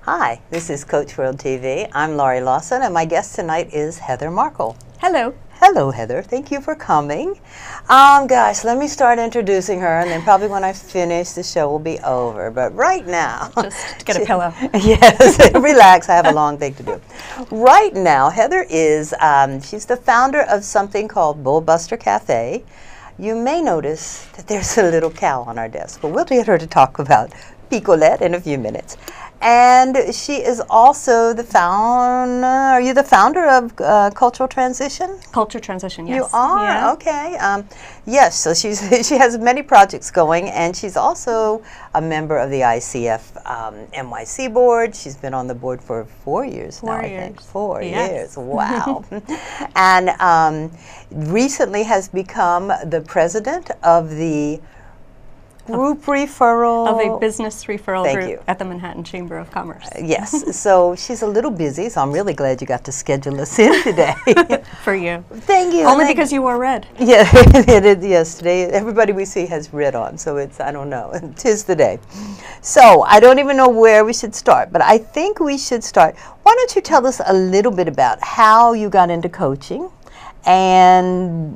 Hi, this is Coach World TV. I'm Laurie Lawson, and my guest tonight is Heather Markle. Hello. Hello, Heather. Thank you for coming. Gosh, let me start introducing her, and then probably when I finish, the show will be over. But right now... Just get a pillow. Yes, relax. I have a long thing to do. Right now, Heather is, she's the founder of something called BullBuster Cafe. You may notice that there's a little cow on our desk, but we'll get her to talk about picolette in a few minutes. And she is also the founder, are you the founder of Cultural Transition? Culture Transition, yes. You are? Yeah. Okay. Yes, so she has many projects going, and she's also a member of the ICF NYC board. She's been on the board for 4 years now, I think. 4 years. Wow. And recently has become the president of the group referral of a business referral group you. At the Manhattan Chamber of Commerce. Yes, so she's a little busy, so I'm really glad you got to schedule us in today. For you. Thank you. Only because you wore red. Yeah, yes, today everybody we see has red on, so it's, I don't know, 'tis the day. So I don't even know where we should start, but I think we should start. Why don't you tell us a little bit about how you got into coaching and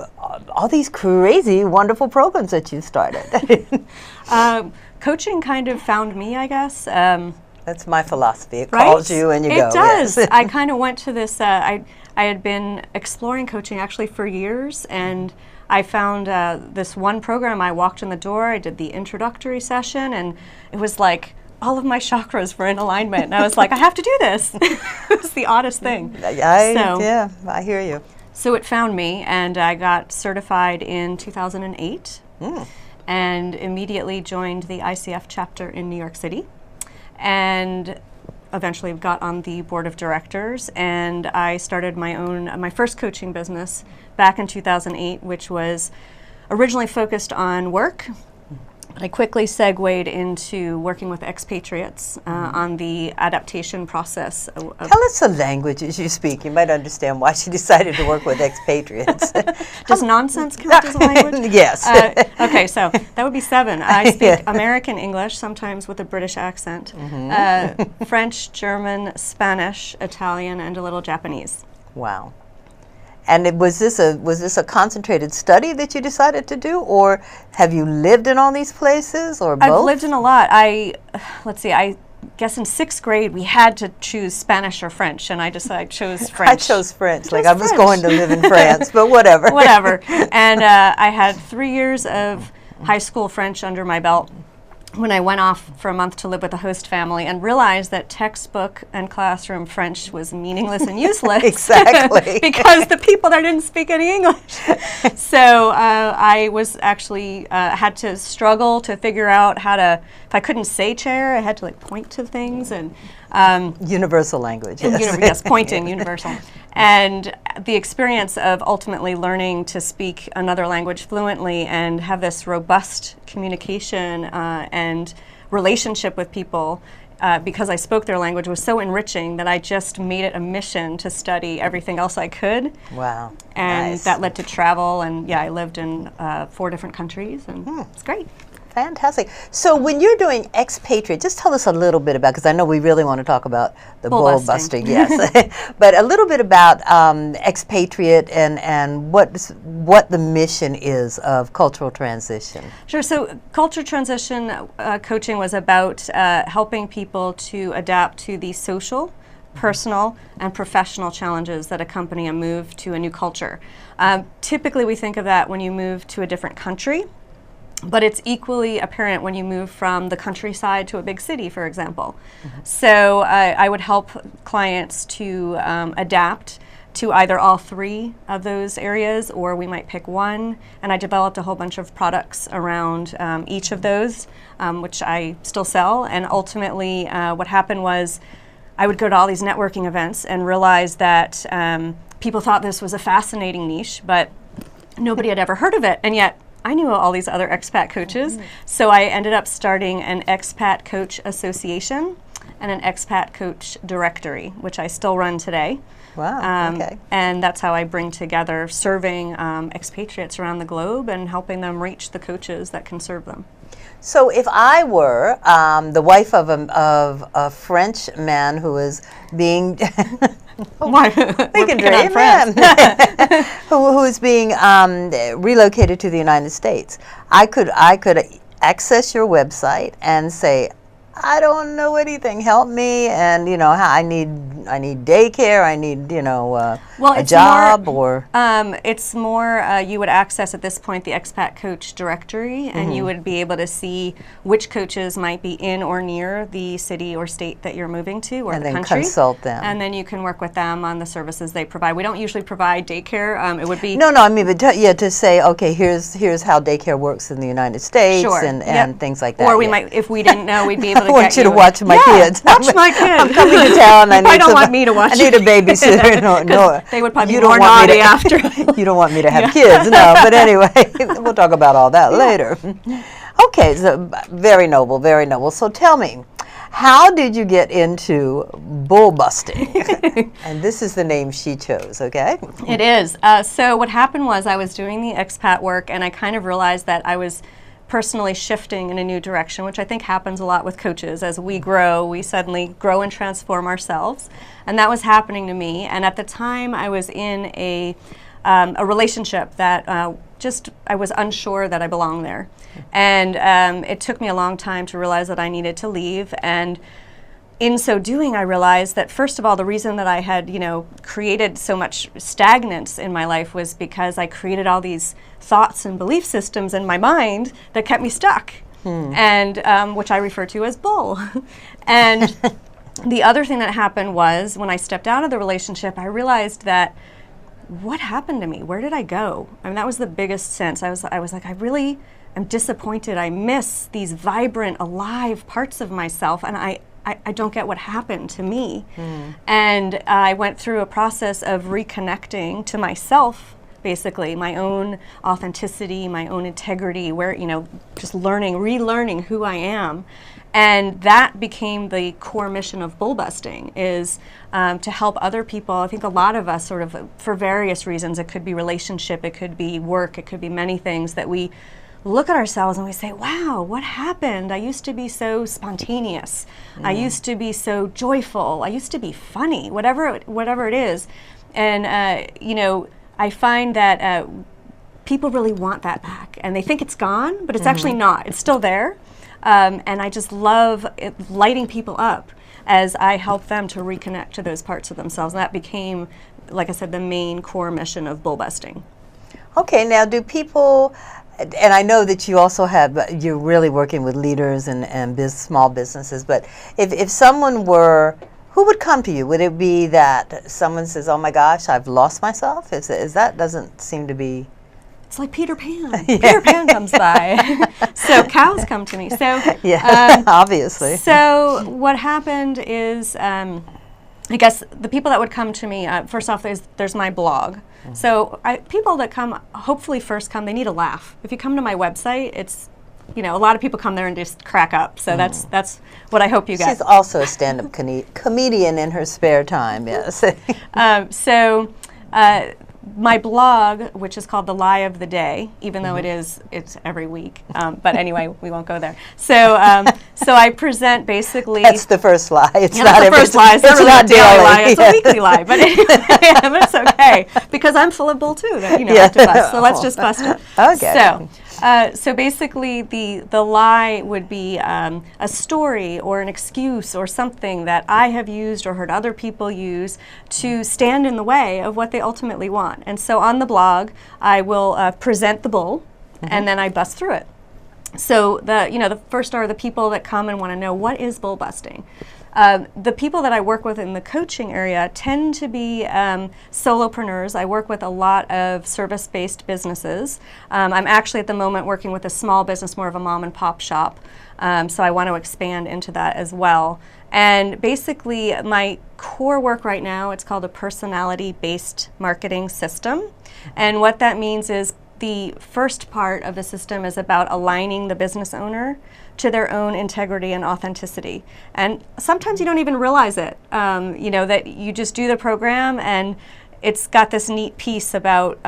all these crazy, wonderful programs that you started. Coaching kind of found me, I guess. That's my philosophy. It right? calls you and you go. It does. Yes. I kind of went to this, I had been exploring coaching actually for years, and I found this one program. I walked in the door, I did the introductory session, and it was like all of my chakras were in alignment. And I was like, I have to do this. It was the oddest thing. Yeah, I hear you. So it found me, and I got certified in 2008 and immediately joined the ICF chapter in New York City, and eventually got on the board of directors, and I started my first coaching business back in 2008, which was originally focused on work. I quickly segued into working with expatriates on the adaptation process. Tell us the languages you speak. You might understand why she decided to work with expatriates. Does nonsense count as a language? Yes. Okay, so that would be 7. I speak American English, sometimes with a British accent, French, German, Spanish, Italian, and a little Japanese. Wow. And was this a concentrated study that you decided to do, or have you lived in all these places, or both? I've lived in a lot. Let's see, I guess in 6th grade we had to choose Spanish or French, and I chose French. I chose French. Like I was going to live in France, but whatever. Whatever. And I had 3 years of high school French under my belt when I went off for a month to live with a host family and realized that textbook and classroom French was meaningless and useless. Exactly. Because the people there didn't speak any English. So I was actually, had to struggle to figure out how to, if I couldn't say chair, I had to like point to things and... universal language, yes. Yes, pointing, universal. And the experience of ultimately learning to speak another language fluently and have this robust communication and relationship with people because I spoke their language was so enriching that I just made it a mission to study everything else I could. Wow. And nice. that led to travel, and yeah, I lived in 4 different countries, and it's great. Fantastic. So when you're doing expatriate, just tell us a little bit about, because I know we really want to talk about the BullBuster, yes. But a little bit about expatriate and what the mission is of Cultural Transition. Sure. So Culture Transition coaching was about helping people to adapt to the social, personal, and professional challenges that accompany a move to a new culture. Typically we think of that when you move to a different country, but it's equally apparent when you move from the countryside to a big city, for example. So I would help clients to adapt to either all 3 of those areas, or we might pick one. And I developed a whole bunch of products around each of those, which I still sell. And ultimately, what happened was I would go to all these networking events and realize that people thought this was a fascinating niche, but nobody had ever heard of it. And yet, I knew all these other expat coaches, so I ended up starting an expat coach association and an expat coach directory, which I still run today. Wow, okay. And that's how I bring together serving expatriates around the globe and helping them reach the coaches that can serve them. So if I were the wife of a French man who is being Why? we can dream, yeah. who is being relocated to the United States, I could access your website and say, I don't know anything. Help me, and I need daycare. I need a job, or it's more you would access at this point the expat coach directory, and you would be able to see which coaches might be in or near the city or state that you're moving to, or and the then country. Consult them, and then you can work with them on the services they provide. We don't usually provide daycare. It would be no. I mean, but to say, okay, here's how daycare works in the United States, sure. and things like that. Or we might, if we didn't know, we'd be able to I want you to watch my kids. Watch my kids. I'm coming to town. I don't want me to watch. I need a babysitter. No, they would probably you be more naughty after. You don't want me to have kids, no. But anyway, we'll talk about all that later. Okay, so very noble, very noble. So tell me, how did you get into bull busting? And this is the name she chose, okay? It is. So what happened was I was doing the expat work, and I kind of realized that I was personally shifting in a new direction, which I think happens a lot with coaches. As we grow, we suddenly grow and transform ourselves. And that was happening to me. And at the time, I was in a relationship that I was unsure that I belonged there. And it took me a long time to realize that I needed to leave. And in so doing, I realized that, first of all, the reason that I had, created so much stagnance in my life was because I created all these thoughts and belief systems in my mind that kept me stuck, and which I refer to as bull. And the other thing that happened was when I stepped out of the relationship, I realized that what happened to me? Where did I go? I mean, that was the biggest sense. I was like, I really am disappointed. I miss these vibrant, alive parts of myself, and I don't get what happened to me. And I went through a process of reconnecting to myself, basically, my own authenticity, my own integrity, where, just relearning who I am. And that became the core mission of bull busting, is to help other people. I think a lot of us sort of, for various reasons, it could be relationship, it could be work, it could be many things, that we look at ourselves and we say, wow, what happened? I used to be so spontaneous. I used to be so joyful. I used to be funny, whatever it is. And, I find that people really want that back. And they think it's gone, but it's actually not. It's still there. And I just love lighting people up as I help them to reconnect to those parts of themselves. And that became, like I said, the main core mission of bull busting. Okay, now do people... And I know that you also you're really working with leaders and small businesses, but if someone who would come to you? Would it be that someone says, oh my gosh, I've lost myself? Is that doesn't seem to be... It's like Peter Pan. Yeah. Peter Pan comes by. So cows come to me. So obviously. So what happened is, I guess the people that would come to me, first off, there's my blog. So people that hopefully first come, they need a laugh. If you come to my website, it's, a lot of people come there and just crack up. So that's what I hope you get. She's also a stand-up comedian in her spare time, yes. My blog, which is called The Lie of the Day, even though it's every week. But anyway, we won't go there. So I present basically... That's the first lie. It's not the first lie. It's not really a daily lie. It's a weekly lie. But anyway, but it's okay. Because I'm full of bull too, that, have to bust. So let's just bust it. Okay. So basically the lie would be a story or an excuse or something that I have used or heard other people use to stand in the way of what they ultimately want. And so on the blog, I will present the bull, and then I bust through it. So the first are the people that come and want to know, what is bull busting? The people that I work with in the coaching area tend to be solopreneurs. I work with a lot of service-based businesses. I'm actually at the moment working with a small business, more of a mom and pop shop. So I want to expand into that as well. And basically my core work right now, it's called a personality-based marketing system. And what that means is the first part of the system is about aligning the business owner to their own integrity and authenticity. And sometimes you don't even realize it, that you just do the program, and it's got this neat piece about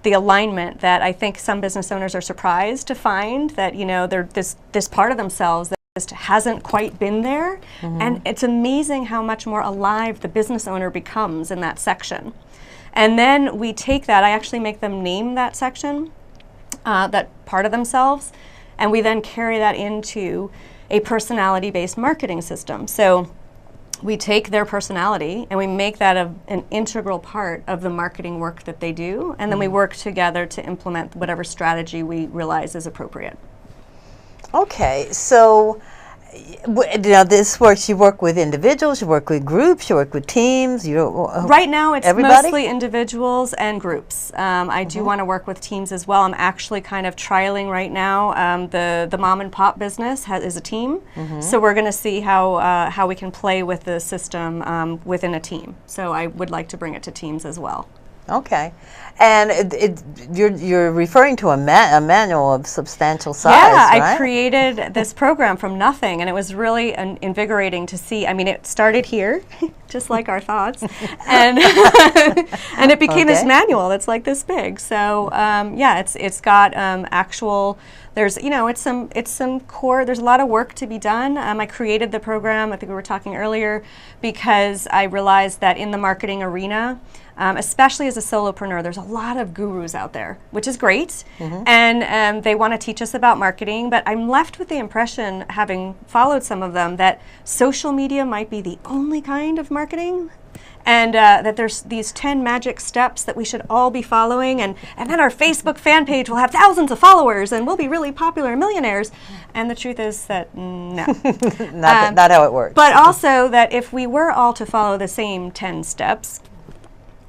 the alignment that I think some business owners are surprised to find, that, you know, they're this part of themselves that just hasn't quite been there. And it's amazing how much more alive the business owner becomes in that section. And then we take that, I actually make them name that section, that part of themselves, and we then carry that into a personality-based marketing system. So we take their personality and we make that an integral part of the marketing work that they do, and then we work together to implement whatever strategy we realize is appropriate. Okay, so now this works. You work with individuals, you work with groups, you work with teams. Right now, it's everybody? mostly individuals and groups. I do want to work with teams as well. I'm actually kind of trialing right now. The mom and pop business is a team, so we're going to see how we can play with the system within a team. So I would like to bring it to teams as well. Okay, and you're referring to a manual of substantial size, yeah, right? I created this program from nothing, and it was really invigorating to see. I mean, it started here, just like our thoughts, and and it became this manual that's like this big. So yeah, it's got actual. There's, you know, it's some core. There's a lot of work to be done. I created the program, I think we were talking earlier, because I realized that in the marketing arena, especially as a solopreneur, there's a lot of gurus out there, which is great, and they want to teach us about marketing, but I'm left with the impression, having followed some of them, that social media might be the only kind of marketing, and that there's these 10 magic steps that we should all be following, and then our Facebook fan page will have thousands of followers, and we'll be really popular millionaires. And the truth is that no. Not how it works. But also that if we were all to follow the same 10 steps,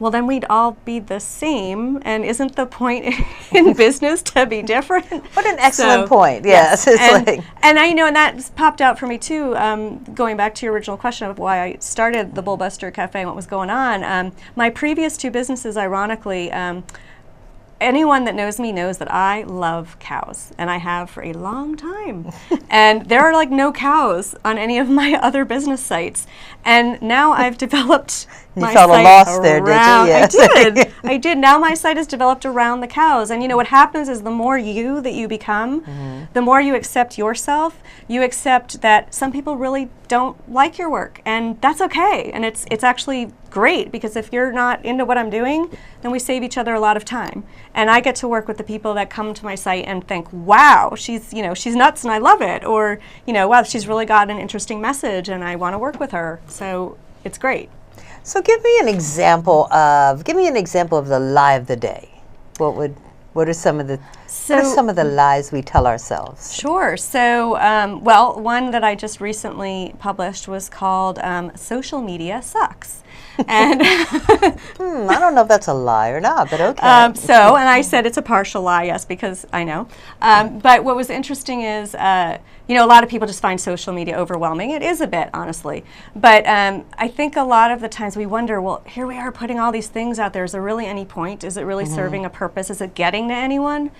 well, then we'd all be the same, and isn't the point in business to be different? What an excellent point. Yes, and I know, and that popped out for me too. Going back to your original question of why I started the BullBuster Cafe and what was going on. My previous two businesses, ironically, anyone that knows me knows that I love cows, and I have for a long time. And there are like no cows on any of my other business sites. And now I've developed my felt site lost there, did you? Yes. I did. Now my site is developed around the cows. And you know what happens is the more you that you become, the more you accept yourself, you accept that some people really don't like your work, and that's okay. And it's actually great, because if you're not into what I'm doing, then we save each other a lot of time. And I get to work with the people that come to my site and think, wow, she's nuts and I love it, or wow, she's really got an interesting message and I want to work with her. So it's great. So give me an example of the lie of the day. What are some of the lies we tell ourselves? Sure. So, well, one that I just recently published was called "Social Media Sucks," and I don't know if that's a lie or not, but okay. And I said it's a partial lie, yes, because I know. But what was interesting is, a lot of people just find social media overwhelming. It is a bit, honestly. But I think a lot of the times we wonder, well, here we are putting all these things out there. Is there really any point? Is it really serving a purpose? Is it getting to anyone?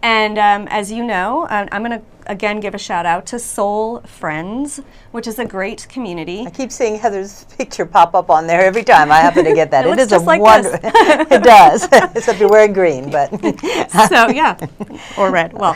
And as you know, I'm going to again give a shout out to Soul Friends, which is a great community. I keep seeing Heather's picture pop up on there every time I happen to get that. It is just a like wonderful. It does, except you're wearing green, but so yeah, or red. Well,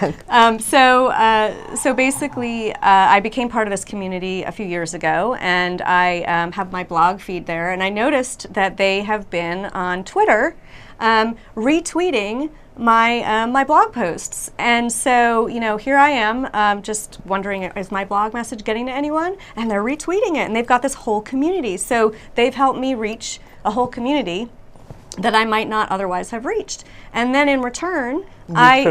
so basically, I became part of this community a few years ago, and I have my blog feed there, and I noticed that they have been on Twitter retweeting my blog posts. And so, here I am just wondering, is my blog message getting to anyone? And they're retweeting it, and they've got this whole community. So they've helped me reach a whole community that I might not otherwise have reached. And then in return, I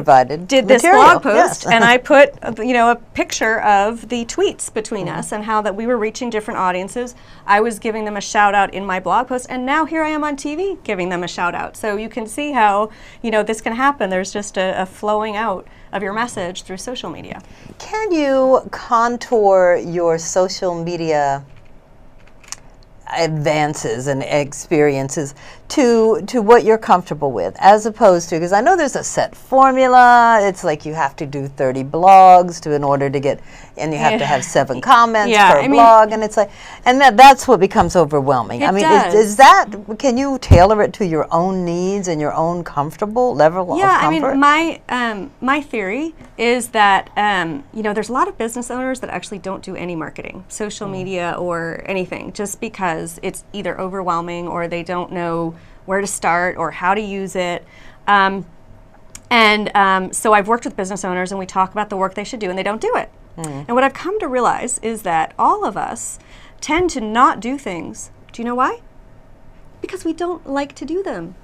did this blog post, and I put a picture of the tweets between us and how that we were reaching different audiences. I was giving them a shout out in my blog post, and now here I am on TV giving them a shout out. So you can see how this can happen. There's just a flowing out of your message through social media. Can you contour your social media advances and experiences to what you're comfortable with, as opposed to, because I know there's a set formula. It's like you have to do 30 blogs in order to get, and you have to have 7 comments per blog, and it's like, and that's what becomes overwhelming. I mean, is that, can you tailor it to your own needs and your own comfortable level of comfort? Yeah, I mean, my theory is that you know, there's a lot of business owners that actually don't do any marketing, social media or anything, just because it's either overwhelming or they don't know where to start or how to use it. So I've worked with business owners, and we talk about the work they should do, and they don't do it. And what I've come to realize is that all of us tend to not do things. Do you know why? Because we don't like to do them.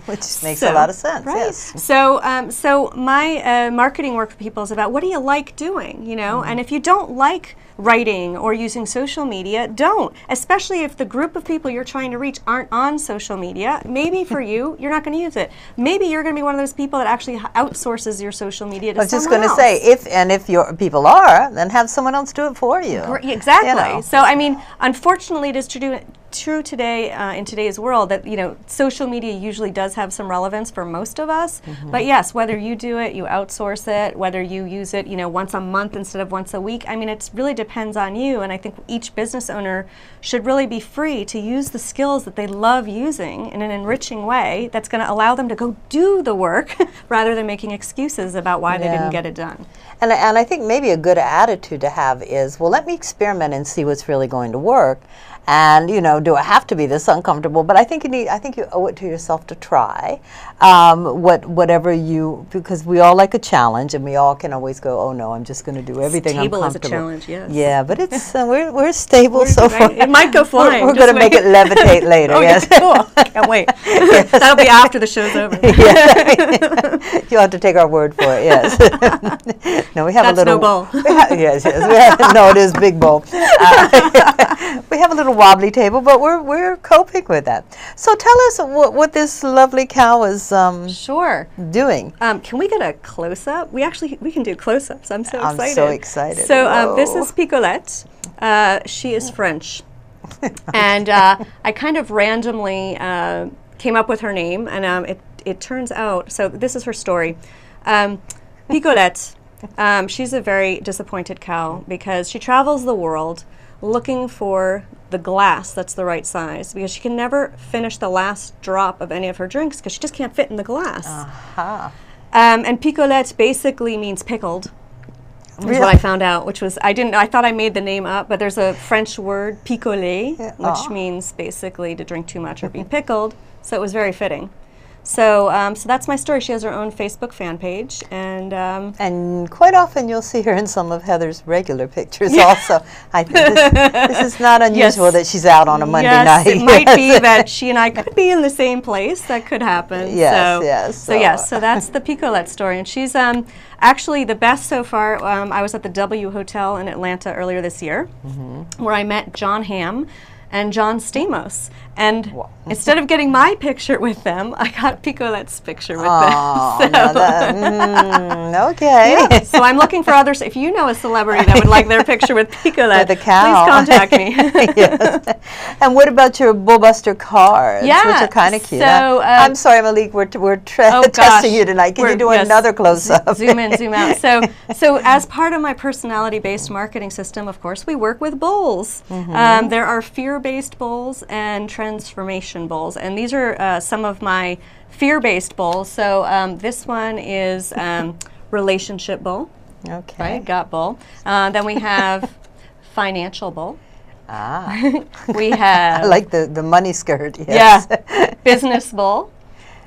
Which makes a lot of sense, right? yes. So my marketing work with people is about, what do you like doing, you know? And if you don't like writing or using social media, don't. Especially if the group of people you're trying to reach aren't on social media. Maybe for you, you're not going to use it. Maybe you're going to be one of those people that actually outsources your social media to someone else. I was just going to say, if your people are, then have someone else do it for you. Exactly. You know. So, I mean, unfortunately, it is true today in today's world that, you know, social media usually does have some relevance for most of us. But yes, whether you do it, you outsource it, whether you use it, you know, once a month instead of once a week, I mean, it really depends on you. And I think each business owner should really be free to use the skills that they love using in an enriching way that's going to allow them to go do the work rather than making excuses about why they didn't get it done. And I think maybe a good attitude to have is, well, let me experiment and see what's really going to work. And, you know, do I have to be this uncomfortable? But I think you owe it to yourself to try whatever because we all like a challenge, and we all can always go, oh no, I'm just going to do everything Stable uncomfortable. is a challenge, yes. Yeah, but it's we're stable so far. It might go flying. We're going to make it levitate later. Yes, cool. Can't wait. Yes. That'll be after the show's over. Yeah. You'll have to take our word for it. Yes. No, we have That's a little. No bowl. Yes. No, it is big bowl. We have a little wobbly table, but we're coping with that. So tell us what this lovely cow is doing. Can we get a close-up? We can do close-ups. I'm so excited. I'm so excited. So this is Picolette. She is French. And I kind of randomly came up with her name, and it turns out, so this is her story. Picolette, she's a very disappointed cow because she travels the world looking for the glass that's the right size, because she can never finish the last drop of any of her drinks because she just can't fit in the glass. And picolette basically means pickled. Is what I found out, which was, I thought I made the name up, but there's a French word, picoler, which means basically to drink too much or be pickled, so it was very fitting. So that's my story. She has her own Facebook fan page, and quite often you'll see her in some of Heather's regular pictures. Also, I think this is not unusual that she's out on a Monday night. It might be that she and I could be in the same place. That could happen. So that's the Picolette story, and she's actually the best so far. I was at the W Hotel in Atlanta earlier this year, where I met John Hamm and John Stamos. And instead of getting my picture with them, I got Picolette's picture with them. Okay. Yeah, so I'm looking for others. If you know a celebrity that would like their picture with Picolette, with a cow, please contact me. Yes. And what about your BullBuster cards, which are kind of cute? So, I'm sorry, Malik, we're testing you tonight. Can you do another close-up? Zoom in, zoom out. So as part of my personality-based marketing system, of course, we work with bowls. There are fear-based bowls and transformation bowls, and these are some of my fear-based bowls. So this one is relationship bowl. Okay. Right, got bowl. Then we have financial bowl. We have I like the money skirt. Yes. Yeah. Business bowl.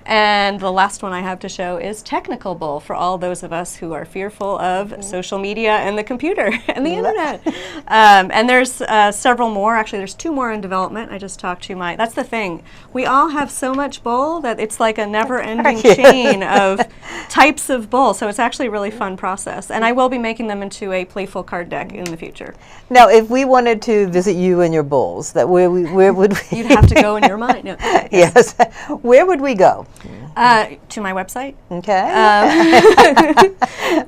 And the last one I have to show is technical bowl for all those of us who are fearful of social media and the computer and the internet. And there's several more. Actually, there's 2 more in development. I just talked to that's the thing. We all have so much bowl that it's like a never-ending chain of types of bowl. So it's actually a really fun process. And I will be making them into a playful card deck in the future. Now, if we wanted to visit you and your bowls, where would we? You'd have to go in your mind. No. Yes. Where would we go? To my website. Okay.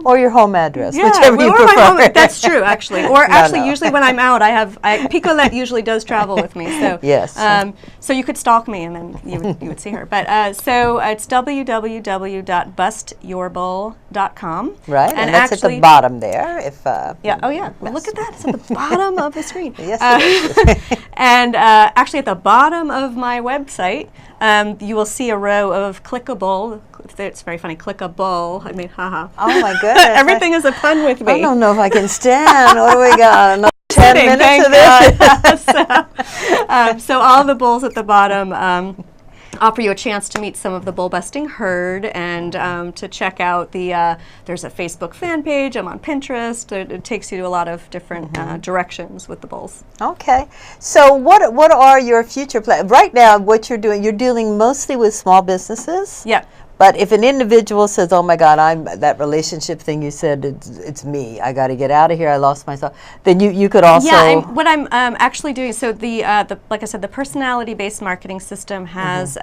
Or your home address, Yeah, whichever you or prefer. my home, that's true, actually. Or actually, no. usually when I'm out, Picolette usually does travel with me. So Yes. So you could stalk me, and then you would see her. But so it's www.bustyourbull.com. Right, and that's actually, at the bottom there. If yeah. Oh yeah. Well, look at that. It's at the bottom of the screen. Yes, it is. And actually, at the bottom of my website, you will see a row of clickable. It's very funny. Clickable. I mean, haha. Oh my goodness! Everything is a pun with me. I don't know if I can stand. What do we got? Another 10 minutes Thank of this? so all the bulls at the bottom offer you a chance to meet some of the bull busting herd and to check out there's a Facebook fan page. I'm on Pinterest. It takes you to a lot of different directions with the bulls. Okay. So what are your future plans? Right now, what you're doing, you're dealing mostly with small businesses? Yeah. But if an individual says, "Oh my God, that relationship thing you said, it's me. I got to get out of here. I lost myself." Then you could also. Yeah, what I'm actually doing. So the like I said, the personality-based marketing system has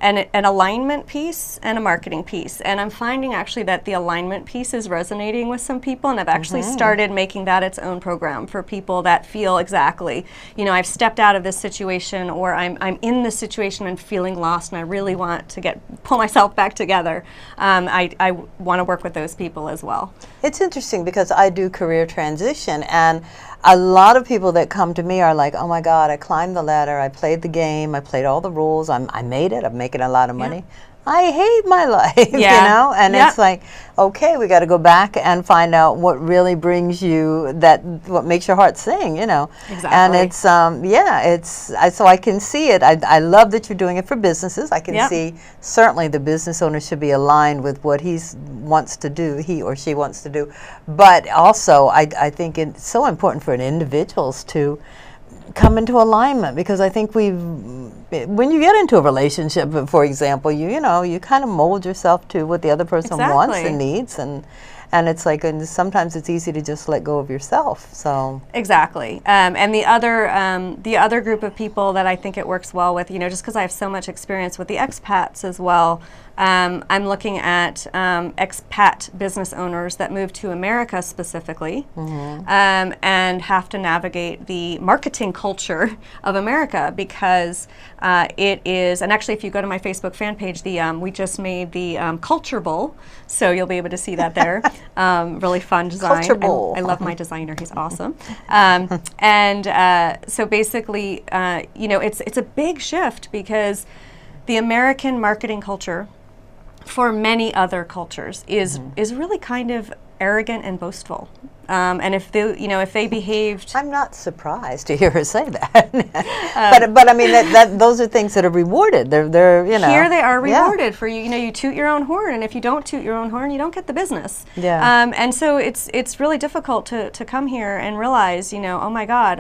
an alignment piece and a marketing piece, and I'm finding actually that the alignment piece is resonating with some people, and I've actually started making that its own program for people that feel exactly, I've stepped out of this situation, or I'm in this situation and feeling lost, and I really want to pull myself back together. I want to work with those people as well. It's interesting because I do career transition, and a lot of people that come to me are like, "Oh my God, I climbed the ladder, I played the game, I played all the rules, I made it, I'm making a lot of money. I hate my life," and it's like, okay, we got to go back and find out what really brings you what makes your heart sing, Exactly. And it's, so I can see it. I love that you're doing it for businesses. I can see certainly the business owner should be aligned with what he or she wants to do. But also, I think it's so important for individuals to come into alignment, because I think when you get into a relationship, for example, you kind of mold yourself to what the other person wants and needs, and it's like, and sometimes it's easy to just let go of yourself. So exactly, and the other group of people that I think it works well with, just because I have so much experience with the expats as well. I'm looking at expat business owners that move to America specifically, and have to navigate the marketing culture of America, because it is, and actually if you go to my Facebook fan page, we just made the Culture Bowl, so you'll be able to see that there. Really fun design. Culture Bowl. I love my designer, he's awesome. So basically, it's a big shift, because the American marketing culture for many other cultures is really kind of arrogant and boastful. And if they behaved, I'm not surprised to hear her say that. but I mean those are things that are rewarded. They're here they are rewarded for you. You toot your own horn, and if you don't toot your own horn, you don't get the business. Yeah. And so it's really difficult to come here and realize, oh my God,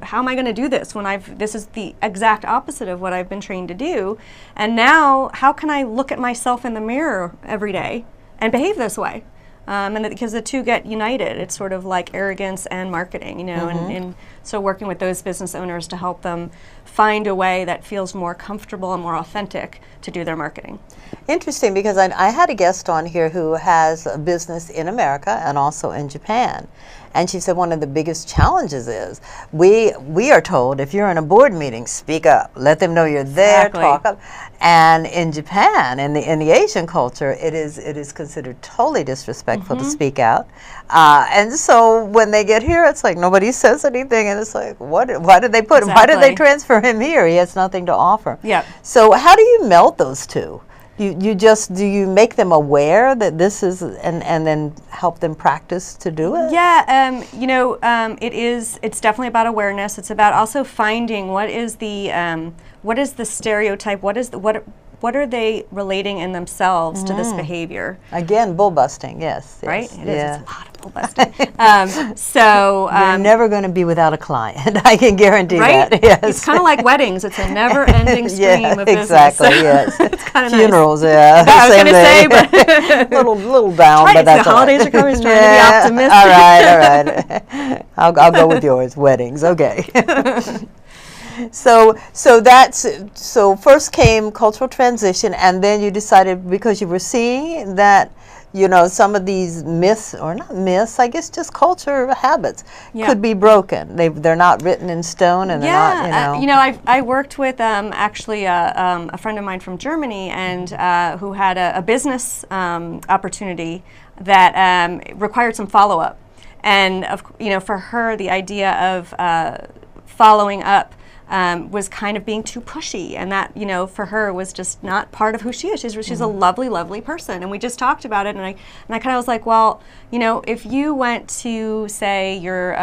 how am I going to do this when this is the exact opposite of what I've been trained to do, and now how can I look at myself in the mirror every day and behave this way? And because the two get united, it's sort of like arrogance and marketing, and so working with those business owners to help them find a way that feels more comfortable and more authentic to do their marketing. Interesting, because I had a guest on here who has a business in America and also in Japan. And she said one of the biggest challenges is we are told, if you're in a board meeting, speak up, let them know you're there, talk up. And in Japan, in the Asian culture, it is considered totally disrespectful to speak out. And so when they get here, it's like nobody says anything, and it's like, why did they put him? Why did they transfer him here? He has nothing to offer. Yeah. So how do you meld those two? Do you make them aware that this is, and then help them practice to do it? Yeah, it's definitely about awareness. It's about also finding what is the stereotype, what are they relating in themselves to this behavior? Again, bull busting, yes. Right? It is. Yeah. It's a lot of bull busting. So you're never going to be without a client. I can guarantee that. Yes. It's kind of like weddings. It's a never-ending stream of business. Exactly. Yes. It's kind of funerals. Nice. Yeah. I was going to say, but little down, but that's the holidays are coming. Trying to be optimistic. All right. I'll go with yours. Weddings. Okay. So first came cultural transition, and then you decided, because you were seeing that, you know, some of these myths, or not myths, I guess just culture habits, could be broken. They're not written in stone, and they're not, you know. I worked with actually a friend of mine from Germany, and who had a business opportunity that required some follow-up. And you know, for her, the idea of following up was kind of being too pushy, and that, you know, for her was just not part of who she is. She's a lovely, lovely person, and we just talked about it, and I kind of was like, well, you know, if you went to, say, your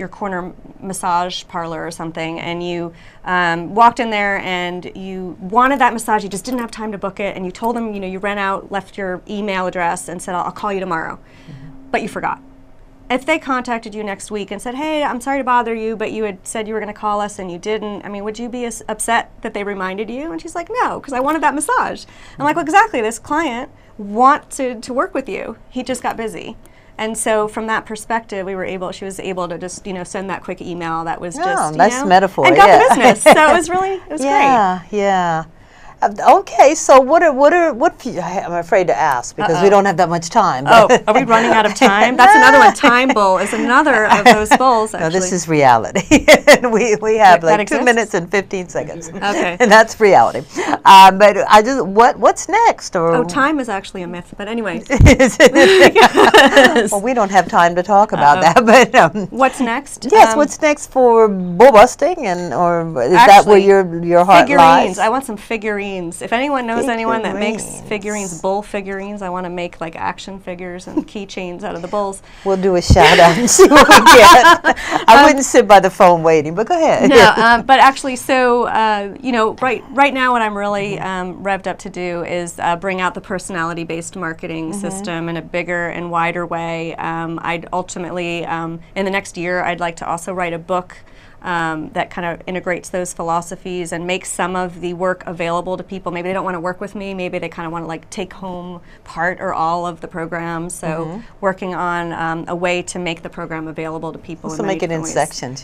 corner massage parlor or something, and you walked in there and you wanted that massage, you just didn't have time to book it, and you told them, you know, you ran out, left your email address, and said, I'll call you tomorrow, but you forgot. If they contacted you next week and said, hey, I'm sorry to bother you, but you had said you were going to call us and you didn't, I mean, would you be upset that they reminded you? And she's like, no, because I wanted that massage. I'm like, well, exactly, this client wanted to work with you. He just got busy. And so from that perspective, she was able to just, you know, send that quick email that was just, you nice know, metaphor, and got the business. So it was great. Yeah. Okay, so what I'm afraid to ask, because we don't have that much time. Oh, are we running out of time? That's another one. Time Bull is another of those bowls, actually. No, this is reality. we have like 2 minutes and 15 seconds. Okay. And that's reality. But I just, what's next? Or time is actually a myth, but anyway. Well, we don't have time to talk about that, but what's next? Yes, what's next for bull busting, or is that where your heart lies? I want some figurines. If anyone knows anyone that makes figurines, bull figurines, I want to make like action figures and keychains out of the bulls. We'll do a shout out and see what we get. I wouldn't sit by the phone waiting, but go ahead. No, but actually, so you know, right now, what I'm really revved up to do is bring out the personality-based marketing system in a bigger and wider way. I'd ultimately, in the next year, I'd like to also write a book that kind of integrates those philosophies and makes some of the work available to people. Maybe they don't want to work with me, maybe they kind of want to like take home part or all of the program. So working on a way to make the program available to people. So make it in sections,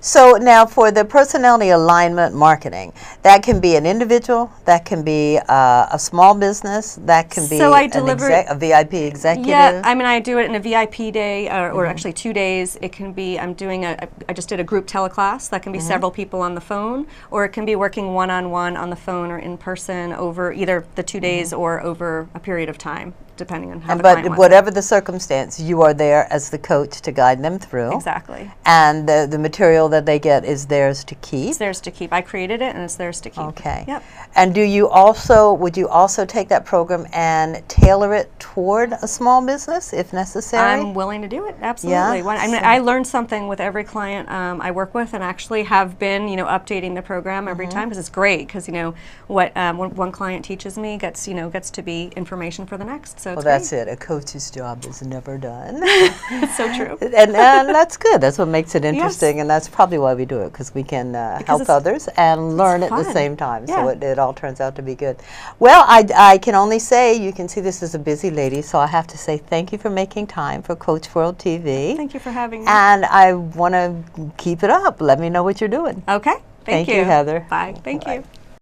So now for the personality alignment marketing, that can be an individual, that can be a small business, that can be a VIP executive. Yeah, I mean, I do it in a VIP day, or actually 2 days. It can be, I just did a group teleclass. That can be several people on the phone, or it can be working one-on-one on the phone or in person over either the 2 days or over a period of time, depending on how the client wants. But whatever the circumstance, you are there as the coach to guide them through. Exactly. And the material that they get is theirs to keep. It's theirs to keep. I created it, and it's theirs to keep. Okay. Yep. And would you also take that program and tailor it toward a small business if necessary? I'm willing to do it, absolutely. Yeah? I mean, I learn something with every client I work with, and actually have been, you know, updating the program every time, because it's great, because, you know, what one client teaches me gets to be information for the next. So well, that's it. A coach's job is never done. It's so true. And that's good. That's what makes it interesting, and that's probably why we do it, because we can help others and learn at the same time. Yeah. So it all turns out to be good. Well, I can only say, you can see this is a busy lady, so I have to say thank you for making time for Coach World TV. Thank you for having me. And I want to keep it up. Let me know what you're doing. Okay. Thank you. Thank you, Heather. Bye. Thank you.